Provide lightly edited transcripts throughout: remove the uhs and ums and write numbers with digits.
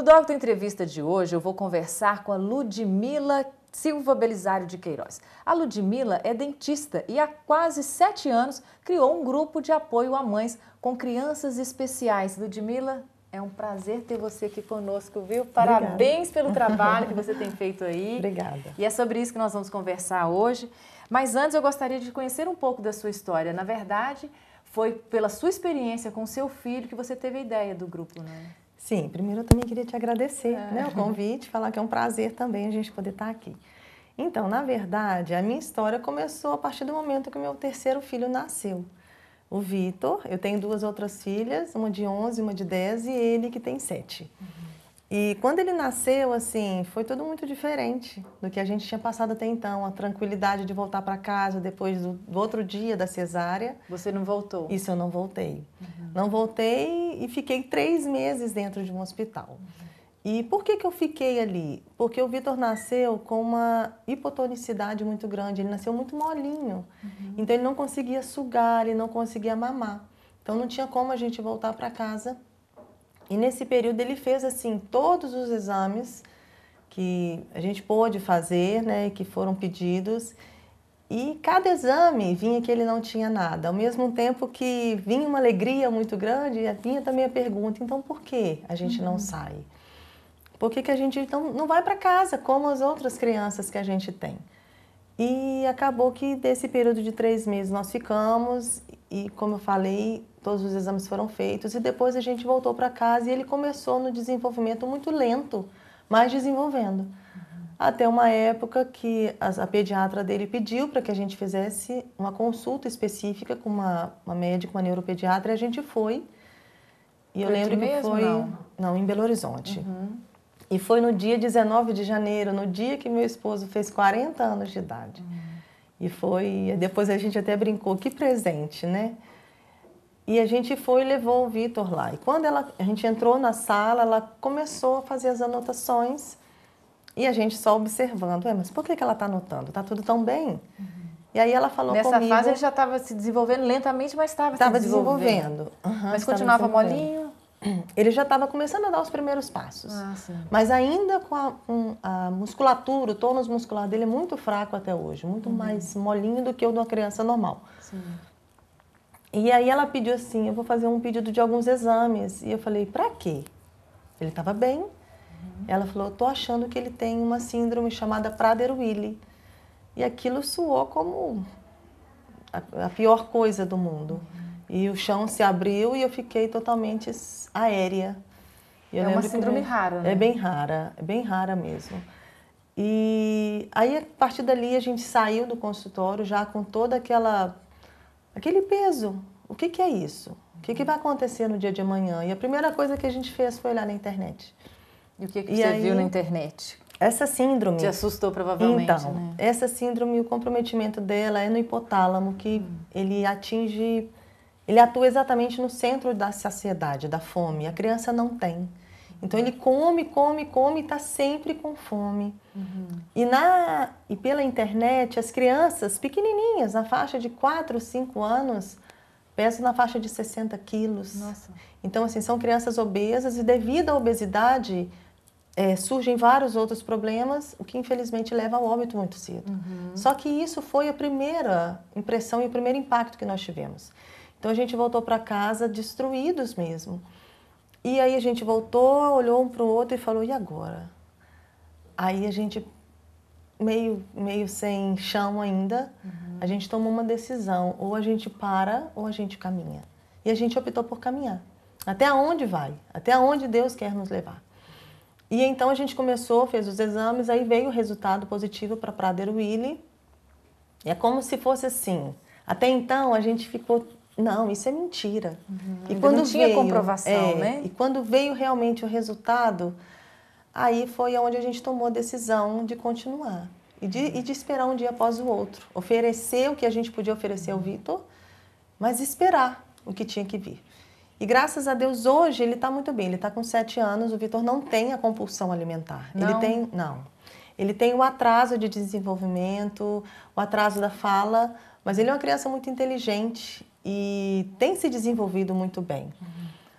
Doctor Entrevista de hoje eu vou conversar com a Ludmila Silva Belisário de Queiroz. A Ludmila é dentista e há quase 7 anos criou um grupo de apoio a mães com crianças especiais. Ludmila, é um prazer ter você aqui conosco, viu? Parabéns pelo trabalho que você tem feito aí. Obrigada. E é sobre isso que nós vamos conversar hoje. Mas antes eu gostaria de conhecer um pouco da sua história. Na verdade, foi pela sua experiência com seu filho que você teve a ideia do grupo, né? Sim, primeiro eu também queria te agradecer, né, o convite, falar que é um prazer também a gente poder estar aqui. Então, na verdade, a minha história começou a partir do momento que o meu terceiro filho nasceu. O Vitor, eu tenho 2 outras filhas, uma de 11, uma de 10 e ele que tem 7. E quando ele nasceu, assim, foi tudo muito diferente do que a gente tinha passado até então. A tranquilidade de voltar para casa depois do outro dia da cesárea. Você não voltou? Isso eu não voltei. Não voltei e fiquei 3 meses dentro de um hospital. E por que eu fiquei ali? Porque o Vitor nasceu com uma hipotonicidade muito grande, ele nasceu muito molinho. Então ele não conseguia sugar, ele não conseguia mamar. Então não tinha como a gente voltar para casa. E nesse período ele fez assim todos os exames que a gente pôde fazer, né, que foram pedidos. E cada exame vinha que ele não tinha nada. Ao mesmo tempo que vinha uma alegria muito grande, vinha também a pergunta, então por que a gente não sai? Por que a gente não vai para casa como as outras crianças que a gente tem? E acabou que desse período de 3 meses nós ficamos e, como eu falei, todos os exames foram feitos e depois a gente voltou para casa e ele começou no desenvolvimento muito lento, mas desenvolvendo. Até uma época que a pediatra dele pediu para que a gente fizesse uma consulta específica com uma médica, uma neuropediatra, e a gente foi. E eu lembro que foi... Não, em Belo Horizonte. E foi no dia 19 de janeiro, no dia que meu esposo fez 40 anos de idade. E foi... Depois a gente até brincou, que presente, né? E a gente foi e levou o Vitor lá. E quando a gente entrou na sala, ela começou a fazer as anotações e a gente só observando. Mas por que ela está anotando? Está tudo tão bem? E aí ela falou comigo... Nessa fase ele já estava se desenvolvendo lentamente, mas estava se desenvolvendo. Mas continuava molinho? Ele já estava começando a dar os primeiros passos. Mas ainda com a musculatura, o tônus muscular dele é muito fraco até hoje. Muito mais molinho do que o de uma criança normal. Sim. E aí ela pediu assim, eu vou fazer um pedido de alguns exames. E eu falei, pra quê? Ele estava bem. Ela falou, eu tô achando que ele tem uma síndrome chamada Prader-Willi. E aquilo soou como a pior coisa do mundo. E o chão se abriu e eu fiquei totalmente aérea. É uma síndrome rara, né? É bem rara mesmo. E aí, a partir dali, a gente saiu do consultório já com toda aquele peso. O que é isso? O que vai acontecer no dia de amanhã? E a primeira coisa que a gente fez foi olhar na internet. E o que você viu na internet? Essa síndrome... Te assustou provavelmente, então, né? Essa síndrome, o comprometimento dela é no hipotálamo, que ele atinge... Ele atua exatamente no centro da saciedade, da fome. A criança não tem. Então, ele come e está sempre com fome. E pela internet, as crianças pequenininhas, na faixa de 4, 5 anos, pesam na faixa de 60 quilos. Nossa. Então, assim, são crianças obesas e devido à obesidade, surgem vários outros problemas, o que infelizmente leva ao óbito muito cedo. Só que isso foi a primeira impressão e o primeiro impacto que nós tivemos. Então, a gente voltou para casa destruídos mesmo. E aí a gente voltou, olhou um para o outro e falou, e agora? Aí a gente, meio sem chão ainda, a gente tomou uma decisão, ou a gente para ou a gente caminha. E a gente optou por caminhar. Até onde vai? Até onde Deus quer nos levar? E então a gente começou, fez os exames, aí veio o resultado positivo para Prader-Willi. É como se fosse assim. Até então a gente ficou... Não, isso é mentira. E quando não tinha comprovação, né? E quando veio realmente o resultado, aí foi onde a gente tomou a decisão de continuar. E de esperar um dia após o outro. Oferecer o que a gente podia oferecer ao Vitor, mas esperar o que tinha que vir. E graças a Deus, hoje ele está muito bem. Ele está com 7 anos, o Vitor não tem a compulsão alimentar. Não? Ele tem o atraso de desenvolvimento, o atraso da fala, mas ele é uma criança muito inteligente e tem se desenvolvido muito bem.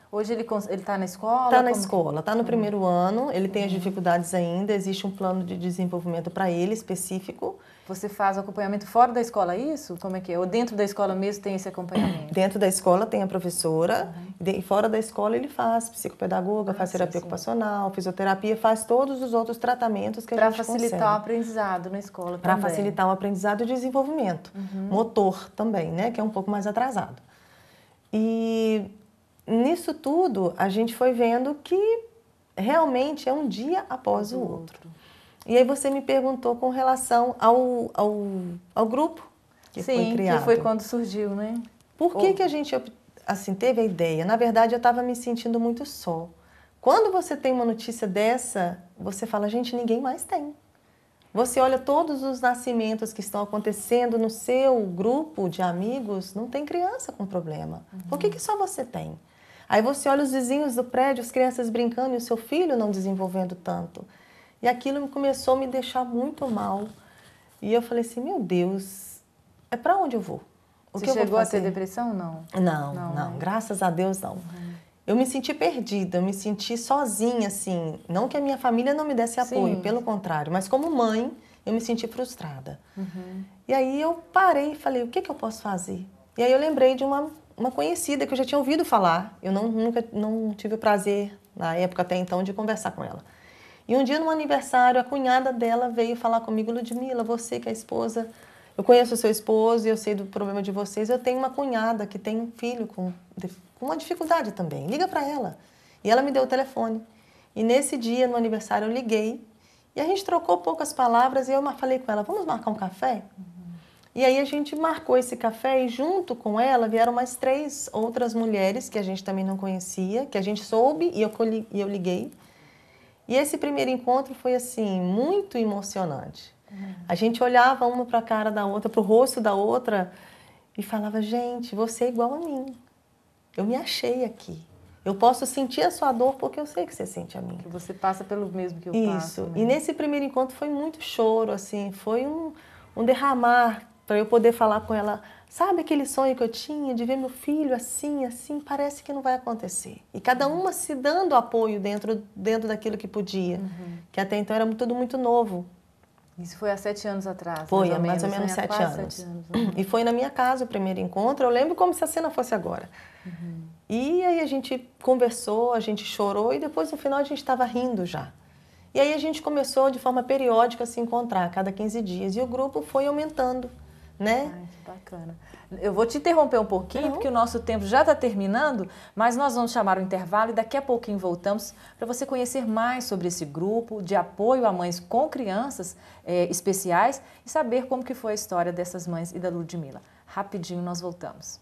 Hoje ele está na escola? Está na escola, está no primeiro ano, ele tem as dificuldades ainda, existe um plano de desenvolvimento para ele específico. Você faz acompanhamento fora da escola, é isso? Como é que é? Ou dentro da escola mesmo tem esse acompanhamento? Dentro da escola tem a professora, e fora da escola ele faz psicopedagoga, faz terapia ocupacional, fisioterapia, faz todos os outros tratamentos que a gente consegue. Para facilitar o aprendizado na escola também. Para facilitar o aprendizado e o desenvolvimento. Motor também, né? Que é um pouco mais atrasado. E nisso tudo, a gente foi vendo que realmente é um dia após o outro. E aí você me perguntou com relação ao grupo que foi criado. Sim, que foi quando surgiu, né? Por que a gente assim, teve a ideia? Na verdade, eu estava me sentindo muito só. Quando você tem uma notícia dessa, você fala, gente, ninguém mais tem. Você olha todos os nascimentos que estão acontecendo no seu grupo de amigos, não tem criança com problema. Por que só você tem? Aí você olha os vizinhos do prédio, as crianças brincando e o seu filho não desenvolvendo tanto. E aquilo começou a me deixar muito mal. E eu falei assim, meu Deus, é para onde eu vou? Você chegou a ter depressão, não? Não, graças a Deus não. Eu me senti perdida, eu me senti sozinha, assim. Não que a minha família não me desse apoio, pelo contrário. Mas como mãe, eu me senti frustrada. E aí eu parei e falei, o que eu posso fazer? E aí eu lembrei de uma conhecida que eu já tinha ouvido falar. Eu nunca tive o prazer, na época até então, de conversar com ela. E um dia, no aniversário, a cunhada dela veio falar comigo, Ludmila, você que é a esposa, eu conheço o seu esposo e eu sei do problema de vocês, eu tenho uma cunhada que tem um filho com uma dificuldade também, liga para ela. E ela me deu o telefone. E nesse dia, no aniversário, eu liguei e a gente trocou poucas palavras e eu falei com ela, vamos marcar um café? E aí a gente marcou esse café e junto com ela vieram mais 3 outras mulheres que a gente também não conhecia, que a gente soube e eu liguei. E esse primeiro encontro foi, assim, muito emocionante. A gente olhava uma para a cara da outra, para o rosto da outra e falava, gente, você é igual a mim. Eu me achei aqui. Eu posso sentir a sua dor porque eu sei que você sente a minha. Que você passa pelo mesmo que eu passo. Isso. E nesse primeiro encontro foi muito choro, assim, foi um derramar para eu poder falar com ela. Sabe aquele sonho que eu tinha de ver meu filho assim, assim, parece que não vai acontecer. E cada uma se dando apoio dentro daquilo que podia, que até então era tudo muito novo. Isso foi há 7 anos atrás? Foi, há mais ou menos 7 anos. E foi na minha casa o primeiro encontro, eu lembro como se a cena fosse agora. E aí a gente conversou, a gente chorou e depois no final a gente estava rindo já. E aí a gente começou de forma periódica a se encontrar, a cada 15 dias. E o grupo foi aumentando, né? Ai, que bacana. Eu vou te interromper um pouquinho, porque o nosso tempo já está terminando, mas nós vamos chamar o intervalo e daqui a pouquinho voltamos para você conhecer mais sobre esse grupo de apoio a mães com crianças especiais e saber como que foi a história dessas mães e da Ludmila. Rapidinho nós voltamos.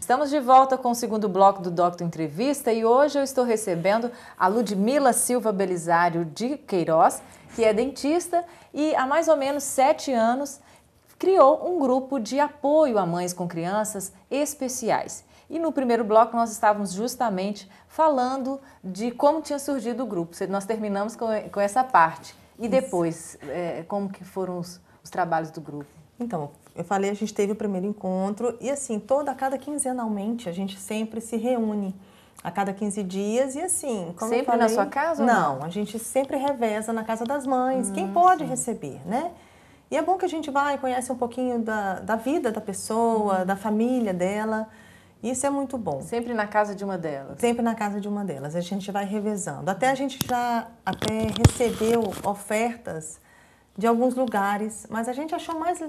Estamos de volta com o segundo bloco do Doctor Entrevista e hoje eu estou recebendo a Ludmila Silva Belisário de Queiroz, que é dentista e há mais ou menos 7 anos criou um grupo de apoio a mães com crianças especiais. E no primeiro bloco nós estávamos justamente falando de como tinha surgido o grupo. Nós terminamos com essa parte. E depois, como que foram os trabalhos do grupo? Então, eu falei, a gente teve o primeiro encontro e assim, cada quinzenalmente a gente sempre se reúne. A cada 15 dias e assim, como sempre eu falei, na sua casa ou não? A gente sempre reveza na casa das mães, quem pode receber, né? E é bom que a gente vai e conhece um pouquinho da vida da pessoa, da família dela. Isso é muito bom. Sempre na casa de uma delas? Sempre na casa de uma delas. A gente vai revezando. Até a gente já recebeu ofertas de alguns lugares, mas a gente achou mais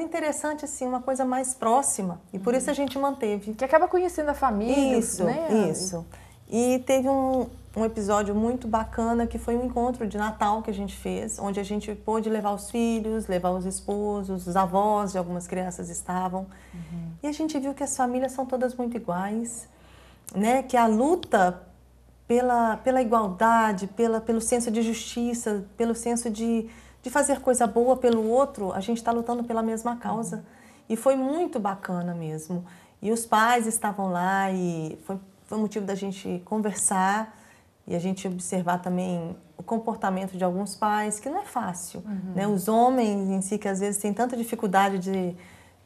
interessante, assim, uma coisa mais próxima. E por isso a gente manteve. Que acaba conhecendo a família, isso, né? Isso. E teve um episódio muito bacana que foi um encontro de Natal que a gente fez, onde a gente pôde levar os filhos, levar os esposos, os avós de algumas crianças estavam. E a gente viu que as famílias são todas muito iguais, né? Que a luta pela igualdade, pelo senso de justiça, pelo senso de fazer coisa boa pelo outro, a gente está lutando pela mesma causa. E foi muito bacana mesmo. E os pais estavam lá e foi motivo da gente conversar e a gente observar também o comportamento de alguns pais, que não é fácil. Né? Os homens em si, que às vezes têm tanta dificuldade de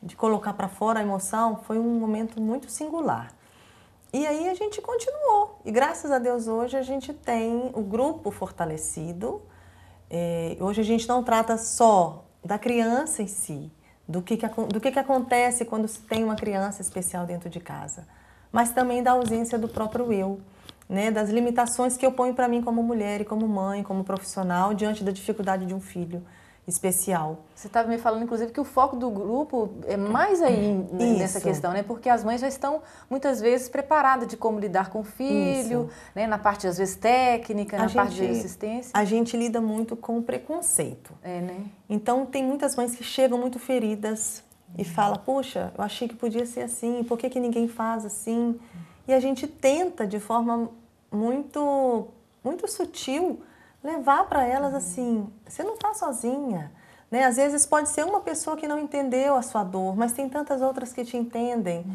de colocar para fora a emoção, foi um momento muito singular. E aí a gente continuou. E graças a Deus hoje a gente tem o grupo fortalecido. Hoje a gente não trata só da criança em si, do que acontece quando se tem uma criança especial dentro de casa, mas também da ausência do próprio eu, né? Das limitações que eu ponho para mim como mulher e como mãe, como profissional, diante da dificuldade de um filho especial. Você estava me falando, inclusive, que o foco do grupo é mais aí nessa questão, né? Porque as mães já estão, muitas vezes, preparadas de como lidar com o filho, né? Na parte, às vezes, técnica, na parte de assistência. A gente lida muito com o preconceito. Né? Então, tem muitas mães que chegam muito feridas e falam, poxa, eu achei que podia ser assim, por que ninguém faz assim? E a gente tenta, de forma muito sutil, levar para elas assim, você não está sozinha, né? Às vezes pode ser uma pessoa que não entendeu a sua dor, mas tem tantas outras que te entendem.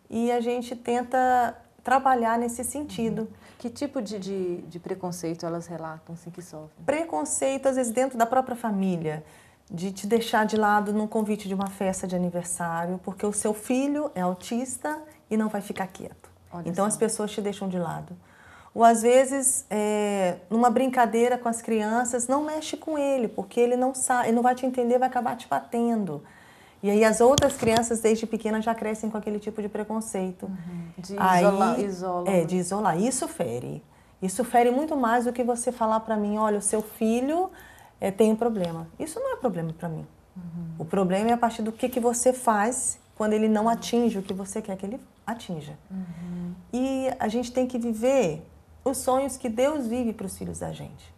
E a gente tenta trabalhar nesse sentido. Que tipo de preconceito elas relatam assim que sofrem? Preconceito, às vezes, dentro da própria família, de te deixar de lado num convite de uma festa de aniversário, porque o seu filho é autista e não vai ficar quieto. Então as pessoas te deixam de lado. Ou às vezes, numa brincadeira com as crianças, não mexe com ele, porque ele não sabe, ele não vai te entender, vai acabar te batendo. E aí as outras crianças, desde pequenas, já crescem com aquele tipo de preconceito. De isolar. De isolar. Isso fere. Isso fere muito mais do que você falar para mim, olha, o seu filho tem um problema. Isso não é problema para mim. O problema é a partir do que você faz quando ele não atinge o que você quer que ele atinja. E a gente tem que viver os sonhos que Deus vive para os filhos da gente.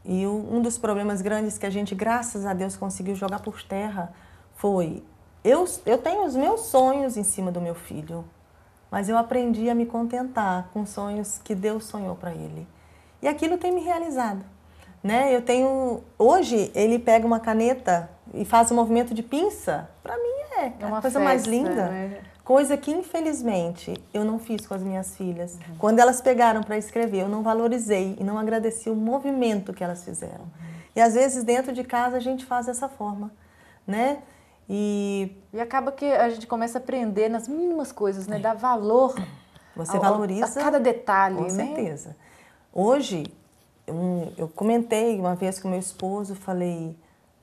E um dos problemas grandes que a gente, graças a Deus, conseguiu jogar por terra foi, eu tenho os meus sonhos em cima do meu filho, mas eu aprendi a me contentar com sonhos que Deus sonhou para ele. E aquilo tem me realizado. Né? Hoje, ele pega uma caneta e faz um movimento de pinça, para mim é a coisa mais linda. Né? Coisa que, infelizmente, eu não fiz com as minhas filhas. Quando elas pegaram para escrever, eu não valorizei e não agradeci o movimento que elas fizeram. E, às vezes, dentro de casa, a gente faz dessa forma, né? E acaba que a gente começa a aprender nas mínimas coisas, né? Dar valor. Você valoriza a cada detalhe, com né? certeza. Hoje, eu comentei uma vez com meu esposo, falei,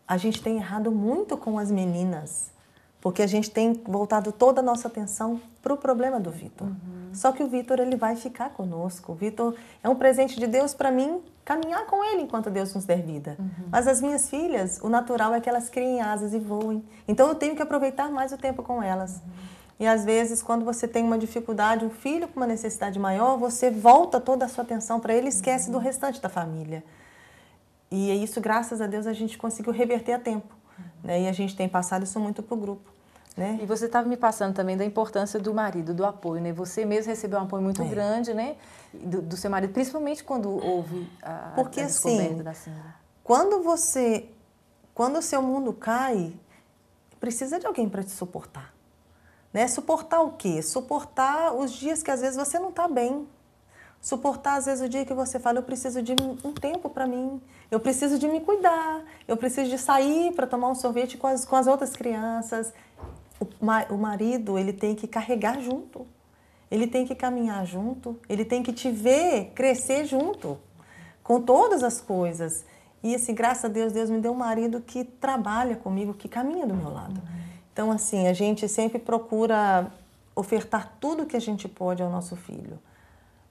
a gente tem errado muito com as meninas, porque a gente tem voltado toda a nossa atenção para o problema do Vitor. Só que o Vitor, ele vai ficar conosco. O Vitor é um presente de Deus para mim, caminhar com ele enquanto Deus nos der vida. Mas as minhas filhas, o natural é que elas criem asas e voem. Então eu tenho que aproveitar mais o tempo com elas. E às vezes, quando você tem uma dificuldade, um filho com uma necessidade maior, você volta toda a sua atenção para ele e esquece do restante da família. E é isso, graças a Deus, a gente conseguiu reverter a tempo. Né? E a gente tem passado isso muito para o grupo. Né? E você estava me passando também da importância do marido, do apoio, né? Você mesmo recebeu um apoio muito grande, né? Do seu marido, principalmente quando houve a descoberta da síndrome. Quando o seu mundo cai, precisa de alguém para te suportar. Né? Suportar o quê? Suportar os dias que às vezes você não está bem. Suportar às vezes o dia que você fala, eu preciso de um tempo para mim, eu preciso de me cuidar, eu preciso de sair para tomar um sorvete com as outras crianças. O marido, ele tem que carregar junto, ele tem que caminhar junto, ele tem que te ver crescer junto, com todas as coisas. E assim, graças a Deus, Deus me deu um marido que trabalha comigo, que caminha do meu lado. Então, assim, a gente sempre procura ofertar tudo que a gente pode ao nosso filho,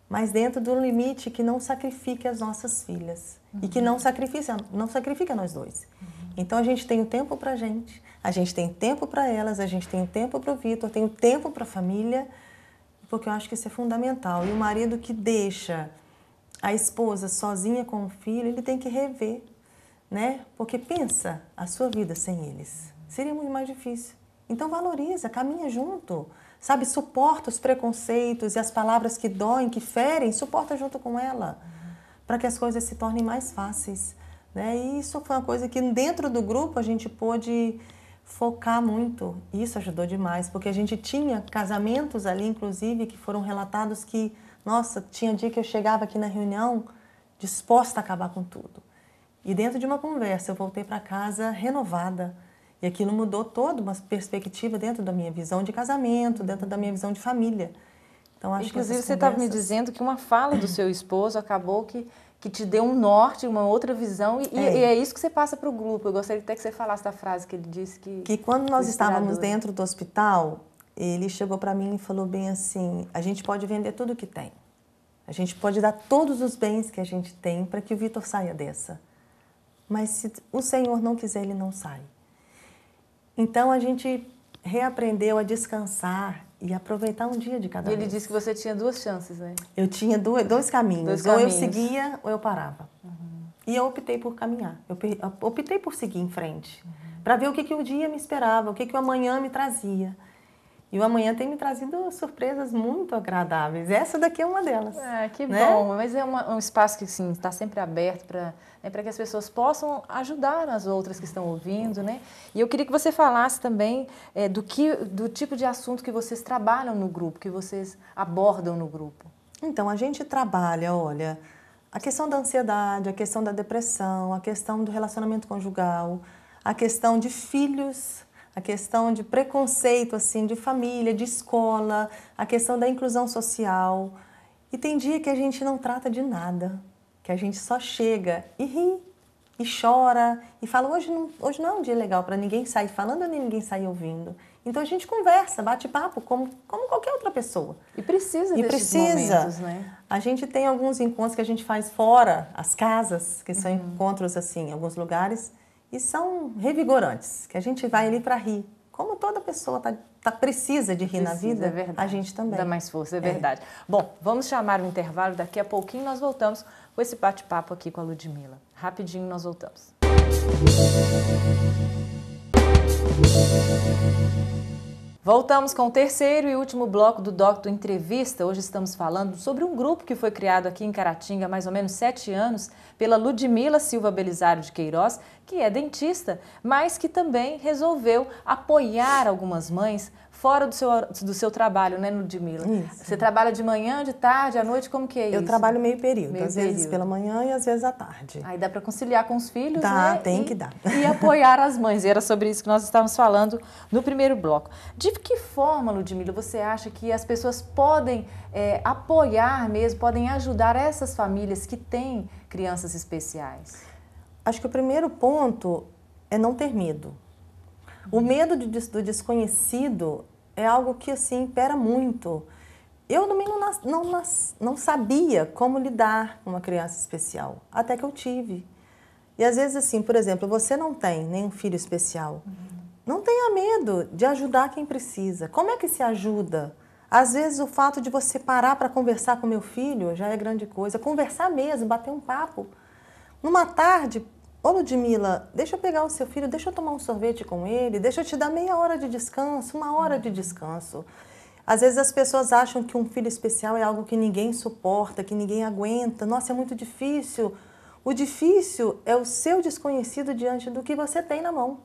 mas dentro do limite que não sacrifique as nossas filhas e que não sacrifica nós dois. Então, a gente tem o tempo pra gente tem tempo para elas, a gente tem o tempo para o Vitor, tem o tempo para a família, porque eu acho que isso é fundamental. E o marido que deixa a esposa sozinha com o filho, ele tem que rever, né? Porque pensa a sua vida sem eles. Seria muito mais difícil. Então valoriza, caminha junto, sabe? Suporta os preconceitos e as palavras que doem, que ferem, suporta junto com ela, para que as coisas se tornem mais fáceis, né? E isso foi uma coisa que dentro do grupo a gente pôde focar muito. Isso ajudou demais, porque a gente tinha casamentos ali, inclusive, que foram relatados que, nossa, tinha dia que eu chegava aqui na reunião disposta a acabar com tudo. E dentro de uma conversa eu voltei para casa renovada E aquilo mudou toda uma perspectiva dentro da minha visão de casamento, dentro da minha visão de família. Então, acho Inclusive, que você estava me dizendo que uma fala do seu esposo acabou que te deu um norte, uma outra visão, e é isso que você passa para o grupo. Eu gostaria até que você falasse da frase que ele disse que quando nós estávamos dentro do hospital, ele chegou para mim e falou bem assim, a gente pode vender tudo o que tem. A gente pode dar todos os bens que a gente tem para que o Vitor saia dessa. Mas se o Senhor não quiser, ele não sai. Então, a gente reaprendeu a descansar e aproveitar um dia de cada vez. E ele disse que você tinha duas chances, né? Eu tinha dois caminhos. Ou eu seguia ou eu parava. Uhum. E eu optei por caminhar. Eu optei por seguir em frente. Para ver o que o dia me esperava, o que o amanhã me trazia. E o amanhã tem me trazido surpresas muito agradáveis. Essa daqui é uma delas. Que bom. Mas é um espaço que assim, está sempre aberto para que as pessoas possam ajudar as outras que estão ouvindo, né? E eu queria que você falasse também do tipo de assunto que vocês trabalham no grupo, que vocês abordam no grupo. Então, a gente trabalha, olha, a questão da ansiedade, a questão da depressão, a questão do relacionamento conjugal, a questão de filhos, a questão de preconceito, assim, de família, de escola, a questão da inclusão social. E tem dia que a gente não trata de nada, que a gente só chega e ri, e chora, e fala, hoje não é um dia legal para ninguém sair falando nem ninguém sair ouvindo. Então a gente conversa, bate papo, como qualquer outra pessoa. E precisa desses momentos, né? A gente tem alguns encontros que a gente faz fora, as casas, que são encontros, assim, em alguns lugares, e são revigorantes, que a gente vai ali para rir. Como toda pessoa precisa de rir na vida, a gente também. Dá mais força, é verdade. Bom, vamos chamar um intervalo, daqui a pouquinho nós voltamos com esse bate-papo aqui com a Ludmila. Rapidinho nós voltamos. Voltamos com o terceiro e último bloco do Doctor Entrevista. Hoje estamos falando sobre um grupo que foi criado aqui em Caratinga há mais ou menos 7 anos pela Ludmila Silva Belisário de Queiroz, que é dentista, mas que também resolveu apoiar algumas mães fora do seu trabalho, né, Ludmila? Isso. Você trabalha de manhã, de tarde, à noite, como que é isso? Eu trabalho meio período, às vezes pela manhã e às vezes à tarde. Aí dá para conciliar com os filhos, né? Tem que dar. E apoiar as mães. E era sobre isso que nós estávamos falando no primeiro bloco. De que forma, Ludmila, você acha que as pessoas podem apoiar mesmo, podem ajudar essas famílias que têm crianças especiais? Acho que o primeiro ponto é não ter medo. O medo do desconhecido é algo que, assim, impera muito. Eu também não sabia como lidar com uma criança especial, até que eu tive. E às vezes, assim, por exemplo, você não tem nenhum filho especial. Não tenha medo de ajudar quem precisa. Como é que se ajuda? Às vezes o fato de você parar para conversar com meu filho já é grande coisa. Conversar mesmo, bater um papo. Numa tarde, ô Ludmila, deixa eu pegar o seu filho, deixa eu tomar um sorvete com ele, deixa eu te dar meia hora de descanso, 1 hora de descanso. Às vezes as pessoas acham que um filho especial é algo que ninguém suporta, que ninguém aguenta. Nossa, é muito difícil. O difícil é o seu desconhecido diante do que você tem na mão.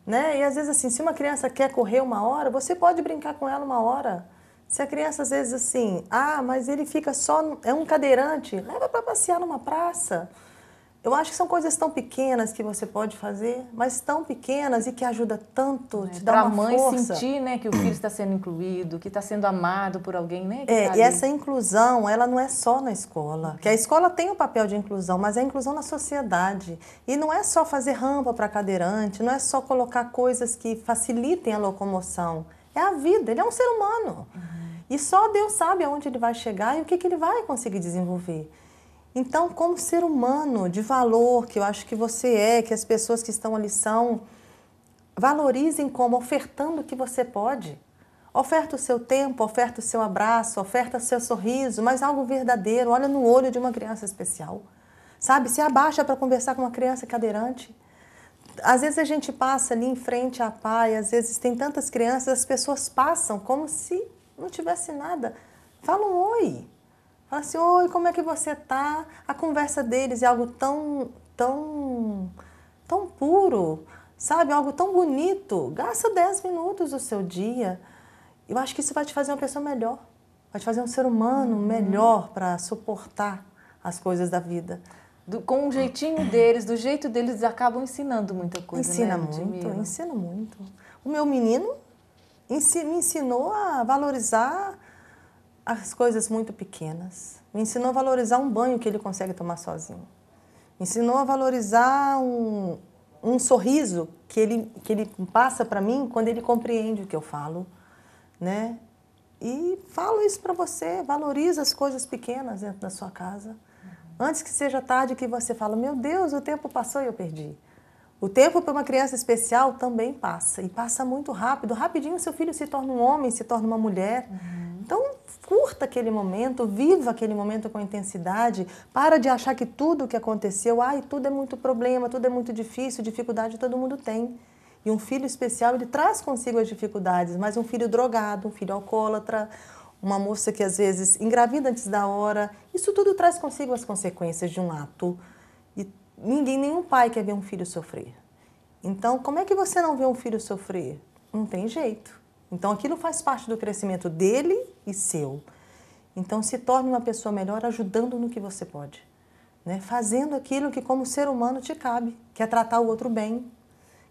Né? E às vezes assim, se uma criança quer correr 1 hora, você pode brincar com ela 1 hora. Se a criança às vezes assim, mas ele fica só, é um cadeirante, leva para passear numa praça. Eu acho que são coisas tão pequenas que você pode fazer, mas tão pequenas e que ajuda tanto, te dá uma força. Para a mãe sentir, né, que o filho está sendo incluído, que está sendo amado por alguém, né? E essa inclusão, ela não é só na escola. Que a escola tem o papel de inclusão, mas é a inclusão na sociedade. E não é só fazer rampa para cadeirante, não é só colocar coisas que facilitem a locomoção. É a vida, ele é um ser humano. E só Deus sabe aonde ele vai chegar e o que ele vai conseguir desenvolver. Então, como ser humano de valor, que eu acho que você que as pessoas que estão ali são, valorizem como ofertando o que você pode. Oferta o seu tempo, oferta o seu abraço, oferta o seu sorriso, mas algo verdadeiro. Olha no olho de uma criança especial. Sabe, se abaixa para conversar com uma criança cadeirante. Às vezes a gente passa ali em frente à PAI, às vezes tem tantas crianças, as pessoas passam como se não tivesse nada. Fala um oi. Fala assim, oi, como é que você tá? A conversa deles é algo tão puro, sabe? Algo tão bonito. Gasta 10 minutos do seu dia. Eu acho que isso vai te fazer uma pessoa melhor. Vai te fazer um ser humano melhor para suportar as coisas da vida. com o jeitinho deles, do jeito deles, eles acabam ensinando muita coisa, Ensina né, muito, Ludmila? ensina muito. O meu menino me ensinou a valorizar as coisas muito pequenas. Me ensinou a valorizar um banho que ele consegue tomar sozinho. Me ensinou a valorizar um sorriso que ele passa para mim quando ele compreende o que eu falo, né? E falo isso para você, valoriza as coisas pequenas dentro da sua casa. Antes que seja tarde que você fala, meu Deus, o tempo passou e eu perdi. O tempo para uma criança especial também passa, e passa muito rápido. Rapidinho seu filho se torna um homem, se torna uma mulher. Então, curta aquele momento, viva aquele momento com intensidade. Para de achar que tudo o que aconteceu, tudo é muito problema, tudo é muito difícil, dificuldade todo mundo tem. E um filho especial, ele traz consigo as dificuldades, mas um filho drogado, um filho alcoólatra, uma moça que às vezes engravida antes da hora, isso tudo traz consigo as consequências de um ato. E nenhum pai quer ver um filho sofrer. Então, como é que você não vê um filho sofrer? Não tem jeito. Então, aquilo faz parte do crescimento dele e seu. Então, se torne uma pessoa melhor ajudando no que você pode, né? Fazendo aquilo que como ser humano te cabe, que é tratar o outro bem,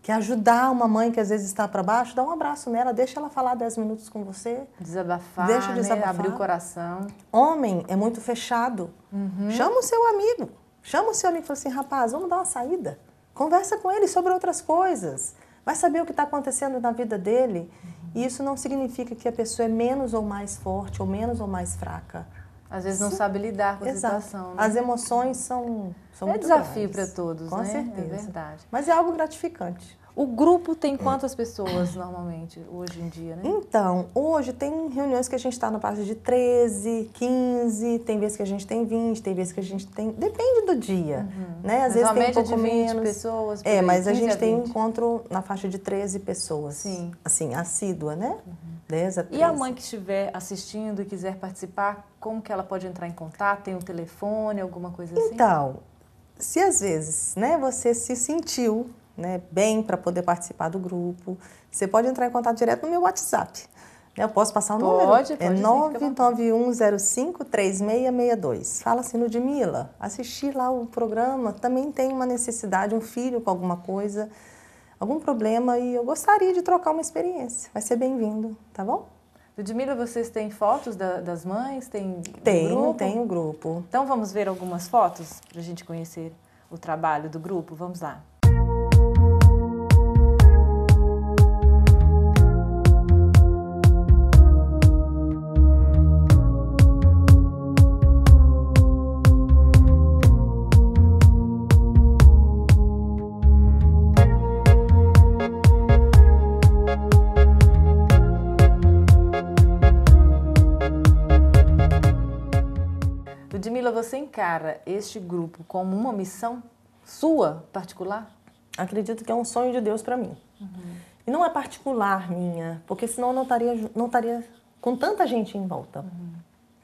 que é ajudar uma mãe que às vezes está para baixo, dá um abraço nela, deixa ela falar 10 minutos com você. Desabafar, deixa desabafar. Abrir o coração. Homem é muito fechado. Chama o seu amigo. Chama o seu amigo e fala assim, rapaz, vamos dar uma saída. Conversa com ele sobre outras coisas. Vai saber o que está acontecendo na vida dele. E isso não significa que a pessoa é menos ou mais forte, ou menos ou mais fraca. Às vezes não sabe lidar com a Exato. situação. Né? As emoções são muito desafio grandes. para todos, Com né? certeza. É verdade. Mas é algo gratificante. O grupo tem quantas pessoas normalmente, hoje em dia, né? Então, hoje tem reuniões que a gente está na parte de 13, 15, tem vezes que a gente tem 20, tem vezes que a gente tem... Depende do dia, né? Às vezes tem um pouco de 20 menos. pessoas, por É, aí, mas a 15 gente tem um 20. encontro na faixa de 13 pessoas. Sim. Assim, assídua, né? 10 a 13. E a mãe que estiver assistindo e quiser participar, como que ela pode entrar em contato? Tem um telefone, alguma coisa assim? Então, se às vezes, né, você se sentiu, né, bem para poder participar do grupo, você pode entrar em contato direto no meu WhatsApp. Eu posso passar o número? Pode, é 991053662. Fala assim, Ludmila, assistir lá o programa, também tem uma necessidade, um filho com alguma coisa, algum problema, e eu gostaria de trocar uma experiência. Vai ser bem-vindo, tá bom? Ludmila, vocês têm fotos das mães? Tem Tem o grupo. Então vamos ver algumas fotos para a gente conhecer o trabalho do grupo? Vamos lá. Ludmila, você encara este grupo como uma missão sua, particular? Acredito que é um sonho de Deus para mim. E não é particular minha, porque senão eu não estaria com tanta gente em volta.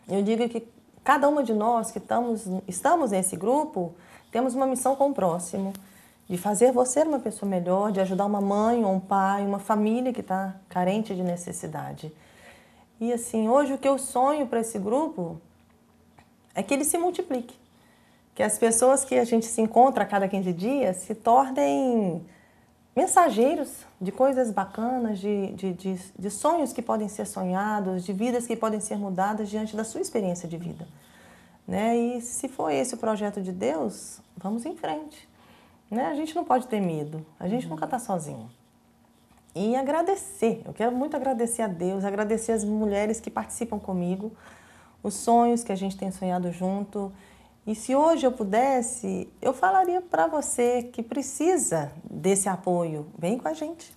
Eu digo que cada uma de nós que estamos nesse grupo, temos uma missão com o próximo, de fazer você uma pessoa melhor, de ajudar uma mãe ou um pai, uma família que está carente de necessidade. E assim, hoje o que eu sonho para esse grupo é que ele se multiplique. Que as pessoas que a gente se encontra a cada 15 dias se tornem mensageiros de coisas bacanas, de sonhos que podem ser sonhados, de vidas que podem ser mudadas diante da sua experiência de vida. Né? E se for esse o projeto de Deus, vamos em frente. Né? A gente não pode ter medo, a gente nunca está sozinho. E agradecer, eu quero muito agradecer a Deus, agradecer as mulheres que participam comigo, os sonhos que a gente tem sonhado junto. E se hoje eu pudesse, eu falaria para você que precisa desse apoio, vem com a gente.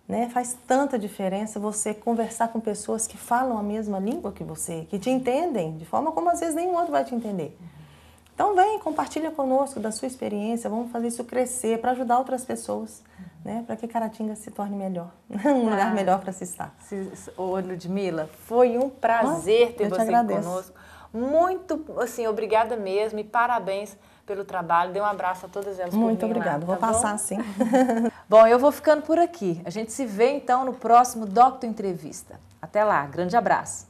Né? Faz tanta diferença você conversar com pessoas que falam a mesma língua que você, que te entendem, de forma como às vezes nenhum outro vai te entender. Então vem, compartilha conosco da sua experiência, vamos fazer isso crescer para ajudar outras pessoas, né? Para que Caratinga se torne melhor, um lugar melhor para se estar. Ô, Ludmila, foi um prazer ter você aqui conosco. Muito, assim, obrigada mesmo e parabéns pelo trabalho. Dê um abraço a todas elas. Muito obrigada, vou passar sim. Bom, eu vou ficando por aqui. A gente se vê então no próximo Doctor Entrevista. Até lá, grande abraço.